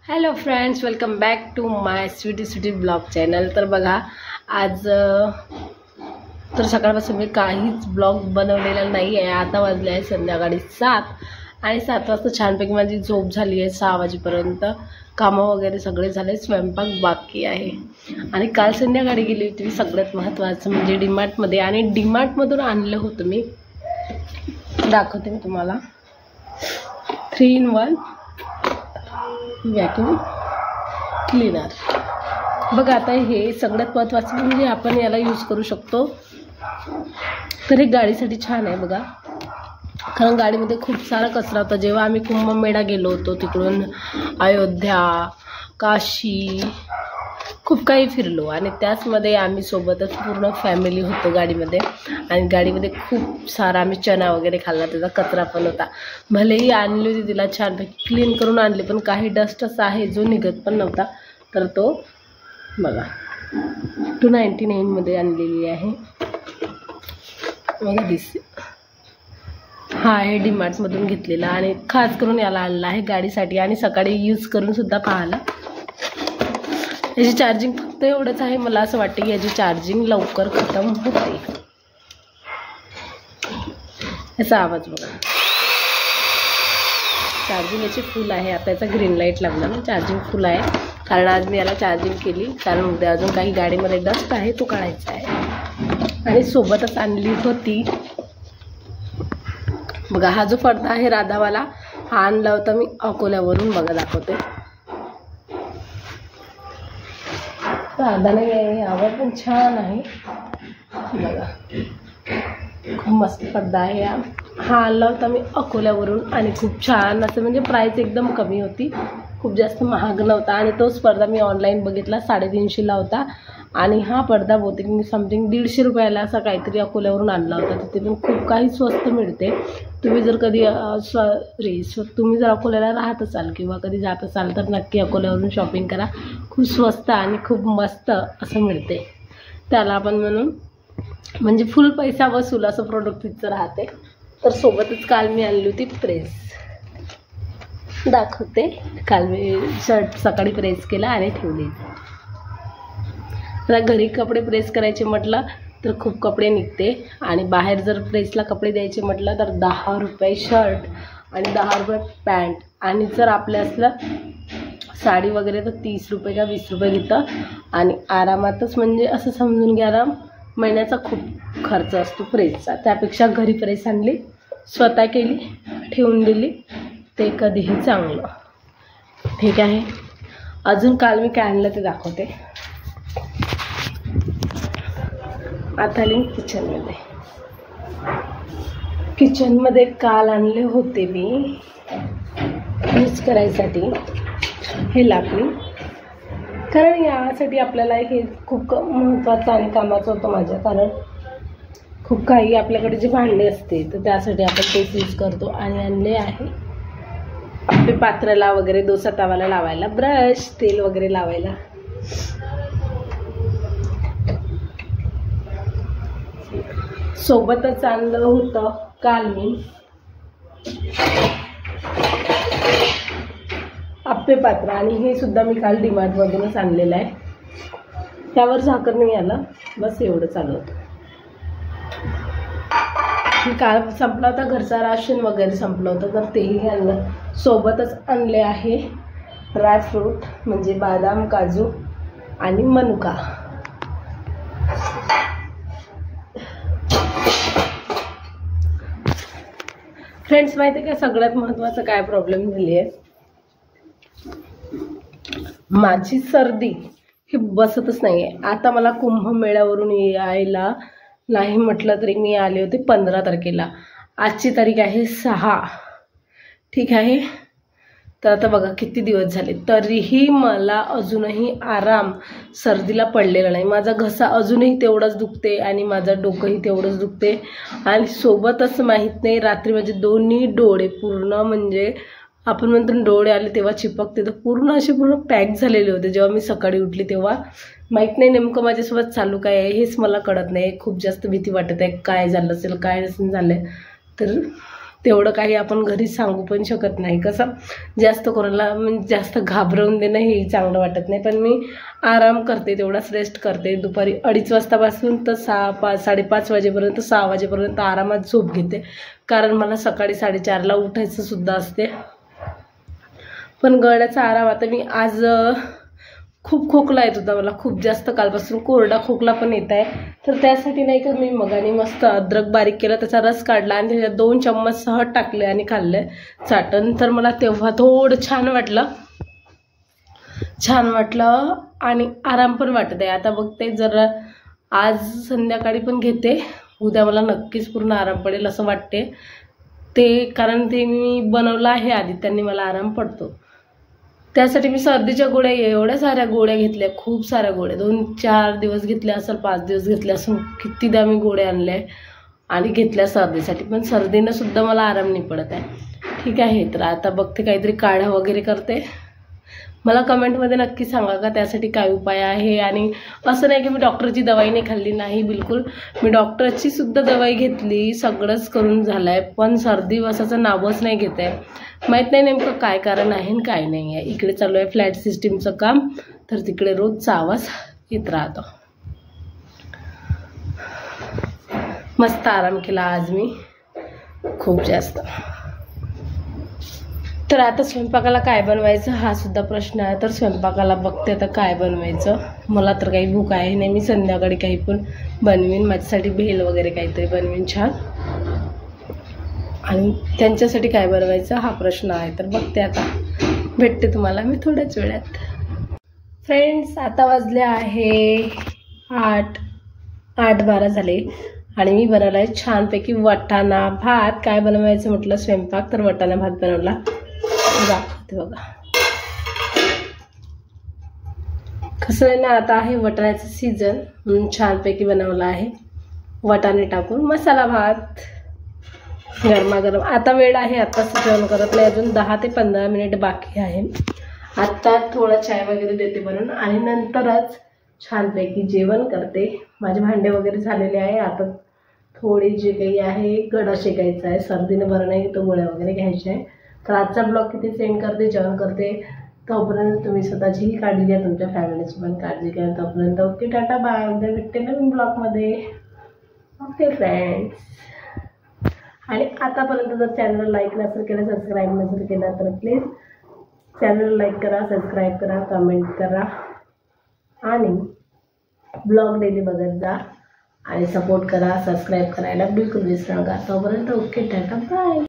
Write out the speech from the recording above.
Hello friends, welcome back to my sweety blog channel. तर बघा, आज तर सकाळपासून मी काहीच ब्लॉग बनवलेला नाही आहे। आता वाजले आहे संध्याकाळी 7 आणि 7 वाजता छानपैकी माझी झोप झाली आहे। 6 वाजेपर्यंत कामं वगैरे सगळे झाले, स्वयंपाक बाकी आहे। आणि काल संध्याकाळी गेली होती सगळ्यात महत्त्वाचं म्हणजे डीमार्टमध्ये, आणि डीमार्टमधून आणलं होतं मी, दाखवते मी तुम्हाला, 3-in-1 वॅक्यूम क्लीनर। बघा, आता हे सगळ्यात महत्त्वाचं म्हणजे आपण याला यूज करू शकतो। तर हे गाडीसाठी छान आहे बघा, कारण गाडीमध्ये खूप सारा कचरा होता। जेव्हा आम्ही कुंभमेळा गेलो होतो, तिकडून अयोध्या, काशी, खूप काही फिरलो, आणि त्याचमध्ये आम्ही सोबतच पूर्ण फॅमिली होतो गाडीमध्ये। आणि गाडीमध्ये खूप सारा आम्ही चना वगैरे खाल्ला, त्याचा कचरा पण होता। भलेही आणली होती तिला छानपैकी क्लीन करून आणली, पण काही डस्ट असा आहे जो निघत पण नव्हता। तर तो बघा 299 मध्ये आणलेली आहे बघा, दिसते। हा आहे डीमार्टमधून घेतलेला, आणि खास करून याला आणला आहे गाडीसाठी, आणि सकाळी यूज करून सुद्धा पाहिला। याची चार्जिंग फक्त एवढंच आहे, मला असं वाटतं की याची चार्जिंग लवकर खतम होते। याचा आवाज बघा, चार्जिंग याची फुल आहे। आता याचा ग्रीन लाईट लागला ना, चार्जिंग फुल आहे, कारण आज मी याला चार्जिंग केली, कारण उद्या अजून काही गाडीमध्ये डस्ट आहे तो काढायचा आहे। आणि सोबतच आणली होती बघा, हा जो पडदा आहे राधावाला, हा आणला होता मी अकोल्यावरून, बघा दाखवते। राधाने यावर पण छान आहे बघा, खूप मस्त पडदा आहे हा आणला होता मी अकोल्यावरून, आणि खूप छान असं, म्हणजे प्राईस एकदम कमी होती, खूप जास्त महाग नव्हता। आणि तोच पडदा मी ऑनलाईन बघितला, 350ला होता। आणि हा पडदा बहुतेक मी समथिंग 150 रुपयाला असा काहीतरी अकोल्यावरून आणला होता। तिथे पण खूप काही स्वस्त मिळते। तुम्ही जर कधी तुम्ही जर अकोल्याला राहत असाल किंवा कधी जात असाल तर नक्की अकोल्यावरून शॉपिंग करा, खूप स्वस्त आणि खूप मस्त असं मिळते। त्याला आपण म्हणून म्हणजे फुल पैसा वसूल असं प्रोडक्ट तिथं राहते। तर सोबतच काल मी आणली होती प्रेस, दाखवते। काल मी शर्ट सकाळी प्रेस केला आणि ठेवली। तर घरी कपडे प्रेस करायचे म्हटलं तर खूप कपडे निघते, आणि बाहेर जर प्रेसला कपडे द्यायचे म्हटलं तर 10 रुपये शर्ट आणि 10 रुपये पॅन्ट, आणि जर आपल्या असलं साडी वगैरे तर 30 रुपये का 20 रुपये घेतं। आणि आरामातच म्हणजे असं समजून घ्या ना, महिन्याचा खूप खर्च असतो प्रेसचा। त्यापेक्षा घरी प्रेस आणली, स्वतः केली, ठेवून दिली, ते कधीही चांगलं, ठीक आहे। अजून काल मी काय आणलं ते दाखवते। आता आली किचनमध्ये काल आणले होते मी यूज करायसाठी हे लाकडी, कारण यासाठी आपल्याला हे खूप महत्त्वाचं आणि कामाचं होतं माझ्या, कारण खूप काही आपल्याकडे जे भांडे असते तर त्यासाठी आपण तेच यूज करतो। आणि आणले आहे आपले पात्राला वगैरे, डोसा तवाला लावायला ब्रश, तेल वगैरे लावायला। सोबतच आणलं होतं काल मी आप्पे पात्र, आणि हे सुद्धा मी काल डीमार्टमधूनच आणलेलं आहे। त्यावर झाकण नाही आलं, बस एवढंच आलं होतं। काल संपला होता घरचा राशन वगैरे संपलं होतं, तर तेही आणलं। सोबतच आणले आहे ड्रायफ्रूट, म्हणजे बदाम, काजू आणि मनुका। फ्रेंड्स, माहिती आहे का सगळ्यात महत्त्वाचं काय प्रॉब्लेम झाली आहे, माझी सर्दी ही बसतच नाही आहे। आता मला कुंभमेळ्यावरून यायला नाही म्हटलं तरी मी आले होते 15 तारखेला, आजची तारीख आहे 6, ठीक आहे। तर आता बघा किती दिवस झाले, तरीही मला अजूनही आराम सर्दीला पडलेला नाही। माझा घसा अजूनही तेवढाच दुखते, आणि माझं डोकंही तेवढंच दुखते, आणि सोबतच माहीत नाही, रात्री माझे दोन्ही डोळे पूर्ण, म्हणजे आपण म्हणतो डोळे आले तेव्हा चिपकते, तर पूर्ण असे पूर्ण पॅक झालेले होते। जेव्हा मी सकाळी उठली तेव्हा माहीत नाही नेमकं माझ्यासोबत चालू काय आहे हेच मला कळत नाही। खूप जास्त भीती वाटत आहे, काय झालं असेल काय नसेल झालं, तर तेवढं काही आपण घरी सांगू पण शकत नाही. कसं जास्त कोणाला म्हणजे जास्त घाबरवून देणं हे चांगलं वाटत नाही. पण मी आराम करते, तेवढाच रेस्ट करते. दुपारी 2:30 वाजतापासून तर 5:30 वाजेपर्यंत 6 वाजेपर्यंत आरामात झोप घेते, कारण मला सकाळी 4:30ला उठायचं सुद्धा असते. पण गळ्याचा आराम आता मी आज खूप खोकला येत होता मला, खूप जास्त कालपासून कोरडा खोकला पण येत आहे. तर त्यासाठी नाही का मी मगाने मस्त अद्रक बारीक केला, त्याचा रस काढला आणि त्याच्यात 2 चम्मच सहज टाकले आणि खाल्ले चाटण. तर मला तेव्हा थोडं छान वाटलं आणि आराम पण वाटत आहे. आता बघते जर आज संध्याकाळी पण घेते, उद्या मला नक्कीच पूर्ण आराम पडेल असं वाटते ते, कारण ते मी बनवलं आहे आधी, त्यांनी मला आराम पडतो. त्यासाठी मी सर्दीच्या गोळ्या एवढ्या साऱ्या गोळ्या घेतल्या, खूप साऱ्या गोळ्या, 2-4 दिवस घेतल्या असेल, 5 दिवस घेतल्या असेल, कितीदा मी गोळ्या आणल्या आणि घेतल्या सर्दीसाठी. पण सर्दीनं सुद्धा मला आराम नाही पडत आहे. ठीक आहे, तर आता बघते काहीतरी काढा वगैरे करते. मला कमेंटमध्ये नक्की सांगा का त्यासाठी काय उपाय आहे. आणि असं नाही की मी डॉक्टरची दवाई नाही खाल्ली, नाही बिलकुल, मी डॉक्टरची सुद्धा दवाई घेतली, सगळंच करून झालं आहे, पण सर्दी बसाचं नावच नाही घेत आहे. माहीत नाही नेमकं काय कारण आहे आणि काय नाही आहे. इकडे चालू आहे फ्लॅट सिस्टीमचं काम, तर तिकडे रोजचा आवाज येत राहतो. मस्त आराम केला आज मी, खूप जास्त. तर आता स्वयंपाकाला काय बनवायचं हा सुद्धा प्रश्न आहे. तर स्वयंपाकाला बघते आता काय बनवायचं. मला तर काही भूक आहे नाही, मी संध्याकाळी काही पण बनवीन, माझ्यासाठी भेल वगैरे काहीतरी बनवीन छान, आणि त्यांच्यासाठी काय बनवायचं हा प्रश्न आहे. तर बघते आता, भेटते तुम्हाला मी थोड्याच वेळात. फ्रेंड्स, आता वाजले आहे 8:12 झाले आणि मी बनवला आहे छानपैकी वाटाणा भात. काय बनवायचं म्हटलं स्वयंपाक, तर वाटाणा भात बनवला, दाखवते बघा. कसं आहे ना, आता आहे वाटाण्याचं सीझन म्हणून छानपैकी बनवला आहे वाटाणे टाकून मसाला भात गरमागरम. आता वेळ आहे, आत्ताच जेवण करत नाही, अजून 10 ते 15 मिनिट बाकी आहे. आत्ता थोडा चाय वगैरे देते बनवून आणि नंतरच छानपैकी जेवण करते. माझे भांडे वगैरे झालेले आहे. आता थोडी जे काही आहे गडा शेकायचा आहे, सर्दीनं बरं नाही तो गोळ्या वगैरे घ्यायच्या आहे. तर आजचा ब्लॉग किती सेंड करते, जेवण करते. तोपर्यंत तुम्ही स्वतःचीही काळजी घ्या, तुमच्या फॅमिलीची पण काळजी घ्या. तोपर्यंत ओके, टाटा बाय. उद्या भेटते नवीन ब्लॉगमध्ये. ओके फ्रेंड्स, आणि आतापर्यंत जर चॅनल लाईक नसेल केलं, सबस्क्राईब नसेल केलं, तर प्लीज चॅनल लाईक करा, सबस्क्राईब करा, कमेंट करा आणि ब्लॉग डेली बघत जा आणि सपोर्ट करा. सबस्क्राईब करायला बिलकुल विसरू नका. तोपर्यंत ओके, टाटा बाय.